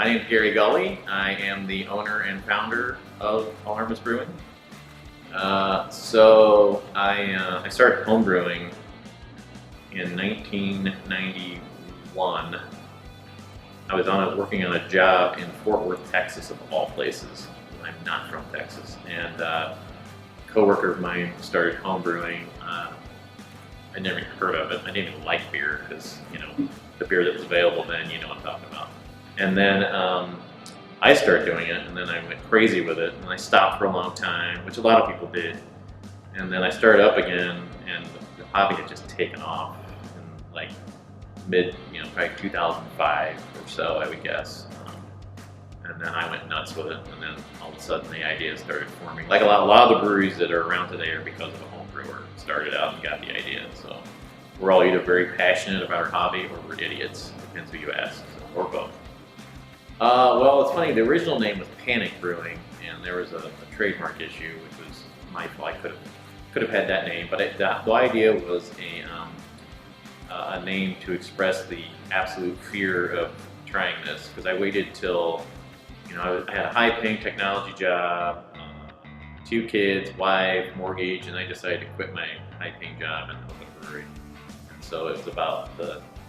My name is Gary Gully. I am the owner and founder of Alarmist Brewing. I started home brewing in 1991. I was working on a job in Fort Worth, Texas, of all places. I'm not from Texas, and a coworker of mine started home brewing. I never even heard of it. I didn't even like beer because, the beer that was available then, you know what I'm talking about. And then I started doing it, and then I went crazy with it, and I stopped for a long time, which a lot of people did. And then I started up again, and the hobby had just taken off in like probably 2005 or so, I would guess. And then I went nuts with it, and then all of a sudden the ideas started forming. Like a lot of the breweries that are around today are because of a home brewer. Started out and got the idea. So we're all either very passionate about our hobby or we're idiots. Depends who you ask, or both. Well, it's funny. The original name was Panic Brewing, and there was a trademark issue, which was my fault. I could have had that name, but the idea was a name to express the absolute fear of trying this, because I waited till I had a high-paying technology job, 2 kids, wife, mortgage, and I decided to quit my high-paying job and open a brewery. And so it was about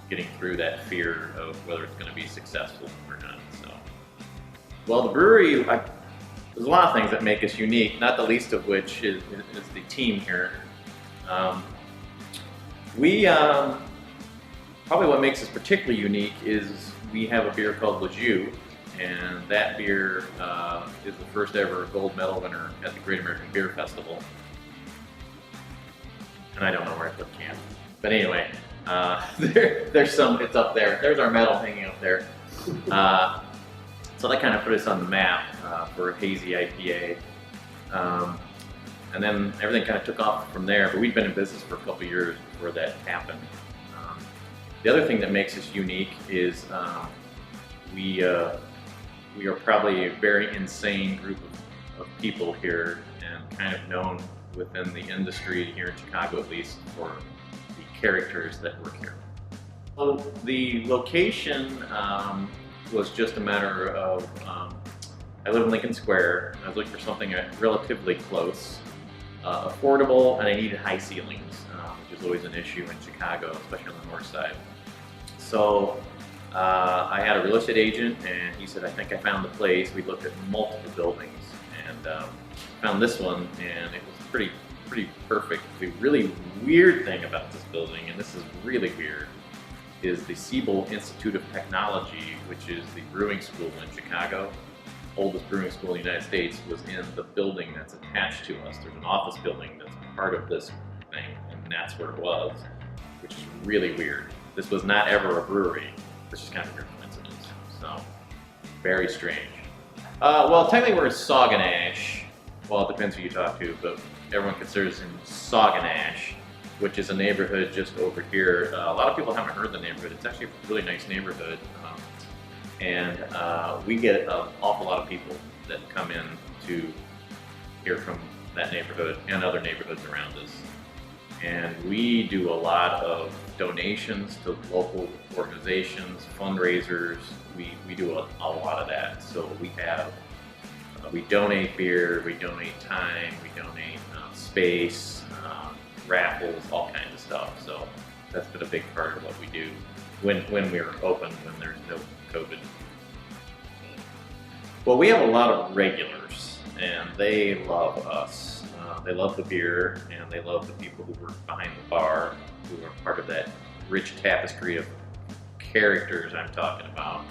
getting through that fear of whether it's going to be successful or not. So, well, the brewery, there's a lot of things that make us unique, not the least of which is the team here. Probably what makes us particularly unique is we have a beer called Le Jus, and that beer is the first ever gold medal winner at the Great American Beer Festival. And I don't know where I put the can. But anyway, there's some, it's up there. There's our medal hanging up there. So that kind of put us on the map for a hazy IPA. And then everything kind of took off from there, but we'd been in business for a couple of years before that happened. The other thing that makes us unique is we are probably a very insane group of people here, and kind of known within the industry here in Chicago, at least, for the characters that work here. So the location was just a matter of, I live in Lincoln Square, and I was looking for something relatively close, affordable, and I needed high ceilings, which is always an issue in Chicago, especially on the north side. So I had a real estate agent, and he said, I think I found the place. We looked at multiple buildings and found this one, and it was pretty perfect. The really weird thing about this building, and this is really weird, is the Siebel Institute of Technology, which is the brewing school in Chicago, oldest brewing school in the United States, was in the building that's attached to us. There's an office building that's part of this thing, and that's where it was, which is really weird. This was not ever a brewery. This is kind of a weird coincidence. So, very strange. Well, technically we're in Sauganash. Well, it depends who you talk to, but everyone considers it Sauganash, which is a neighborhood just over here. A lot of people haven't heard the neighborhood. It's actually a really nice neighborhood. And we get an awful lot of people that come in to hear from that neighborhood and other neighborhoods around us. And we do a lot of donations to local organizations, fundraisers. We do a lot of that. So we donate beer, we donate time, we donate space, raffles, all kinds of stuff. So that's been a big part of what we do when we're open, when there's no COVID. Well, we have a lot of regulars, and they love us. They love the beer, and they love the people who work behind the bar, who are part of that rich tapestry of characters I'm talking about.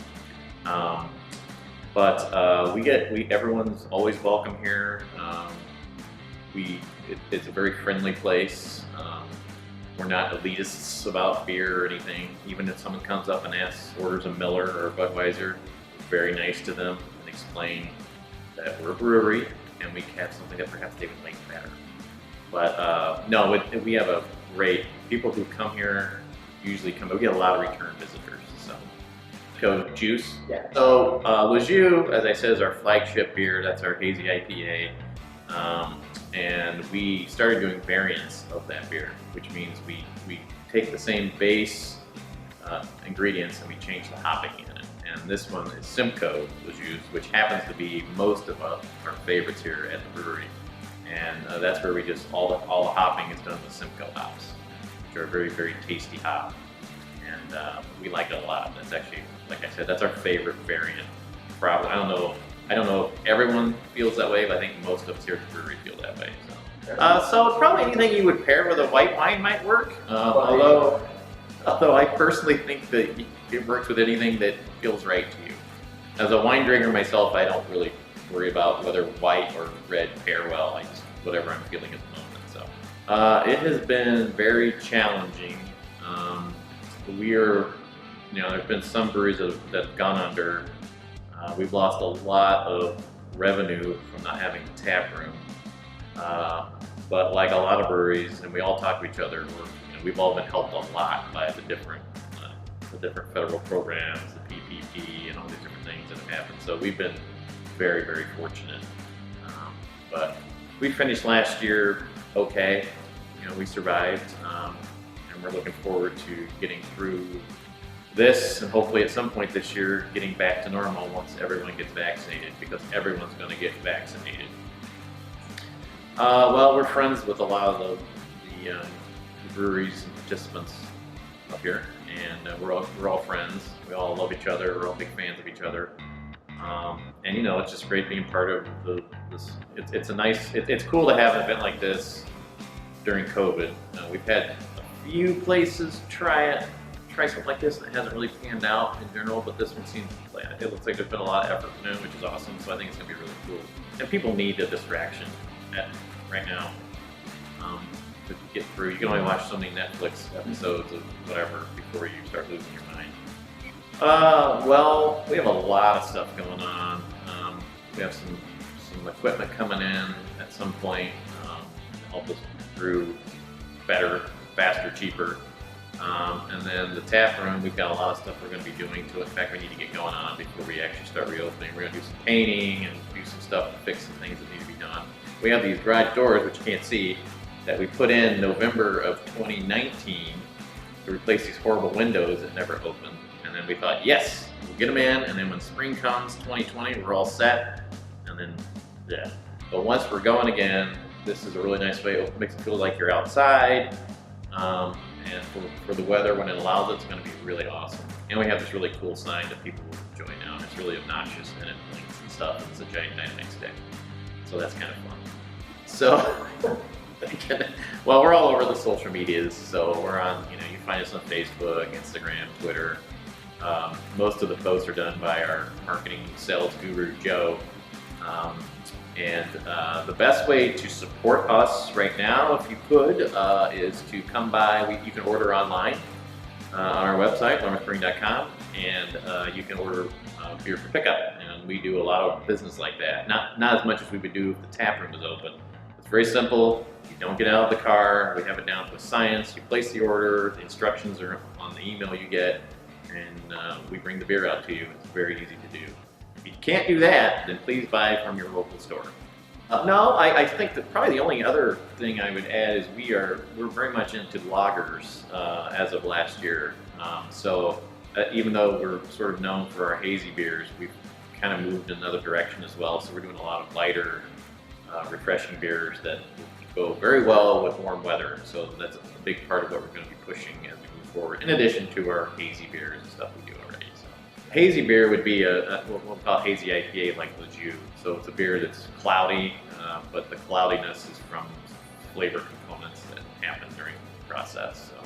Everyone's always welcome here. It's a very friendly place. We're not elitists about beer or anything. Even if someone comes up and orders a Miller or a Budweiser, we're very nice to them and explain that we're a brewery and we have something that perhaps they would like better. But no, we have a great, people who come here usually come, we get a lot of return visitors. So juice. Yeah. So Le Jus, as I said, is our flagship beer. That's our hazy IPA. And we started doing variants of that beer, which means we take the same base ingredients and we change the hopping in it. and this one is Cicero Le Jus, which happens to be most of our favorites here at the brewery. And that's where we just, all the hopping is done with Cicero hops, which are a very, very tasty hop. And we like it a lot. That's actually, like I said, that's our favorite variant. Probably, I don't know if everyone feels that way, but I think most of us here at the brewery feel that way. So probably anything you would pair with a white wine might work. Although I personally think that it works with anything that feels right to you. As a wine drinker myself, I don't really worry about whether white or red pair well. I just, whatever I'm feeling at the moment. So it has been very challenging. There's been some breweries that have gone under. We've lost a lot of revenue from not having a tap room. But like a lot of breweries, and we all talk to each other, we've all been helped a lot by the different federal programs, the PPP, and all these different things that have happened. So we've been very, very fortunate. But we finished last year okay. We survived, and we're looking forward to getting through this, and hopefully at some point this year getting back to normal once everyone gets vaccinated, because everyone's going to get vaccinated. Well, we're friends with a lot of the breweries and participants up here, and we're all friends. We all love each other. We're all big fans of each other, and it's just great being part of this. It's cool to have an event like this during COVID. We've had a few places try something like this, and it hasn't really panned out in general, but this one it looks like there's been a lot of effort put in, which is awesome. So I think it's going to be really cool, and people need a distraction right now to get through. You can only watch so many Netflix episodes of whatever before you start losing your mind. Well, we have a lot of stuff going on. We have some equipment coming in at some point to help us brew better, faster, cheaper. And then the tap room, we've got a lot of stuff we're going to be doing to it. In fact, we need to get going on before we actually start reopening. We're going to do some painting and do some stuff to fix some things that need to be done. We have these garage doors, which you can't see, that we put in November of 2019 to replace these horrible windows that never opened. And then we thought, yes, we'll get them in, and then when spring comes, 2020, we're all set. And then, yeah. But once we're going again, this is a really nice way. It makes it feel like you're outside. And for the weather, when it allows it, it's going to be really awesome. And we have this really cool sign that people will enjoy now. It's really obnoxious, and it blinks and stuff. It's a giant dynamic stick. So that's kind of fun. So, well, we're all over the social medias. So we're on, you find us on Facebook, Instagram, Twitter. Most of the posts are done by our marketing sales guru, Joe. And the best way to support us right now, if you could, is to come by. You can order online on our website, alarmistbrewing.com, and you can order beer for pickup. And we do a lot of business like that. Not as much as we would do if the tap room was open. It's very simple. You don't get out of the car. We have it down to a science. You place the order. The instructions are on the email you get, and we bring the beer out to you. It's very easy to do. If you can't do that, then please buy from your local store. No, I think that probably the only other thing I would add is we're very much into lagers as of last year. So even though we're sort of known for our hazy beers, we've kind of moved in another direction as well. So we're doing a lot of lighter, refreshing beers that go very well with warm weather. So that's a big part of what we're going to be pushing as we move forward, in addition to our hazy beers and stuff we do already. Hazy beer would be what we'll call hazy IPA, like Le Jus. So it's a beer that's cloudy, but the cloudiness is from flavor components that happen during the process. So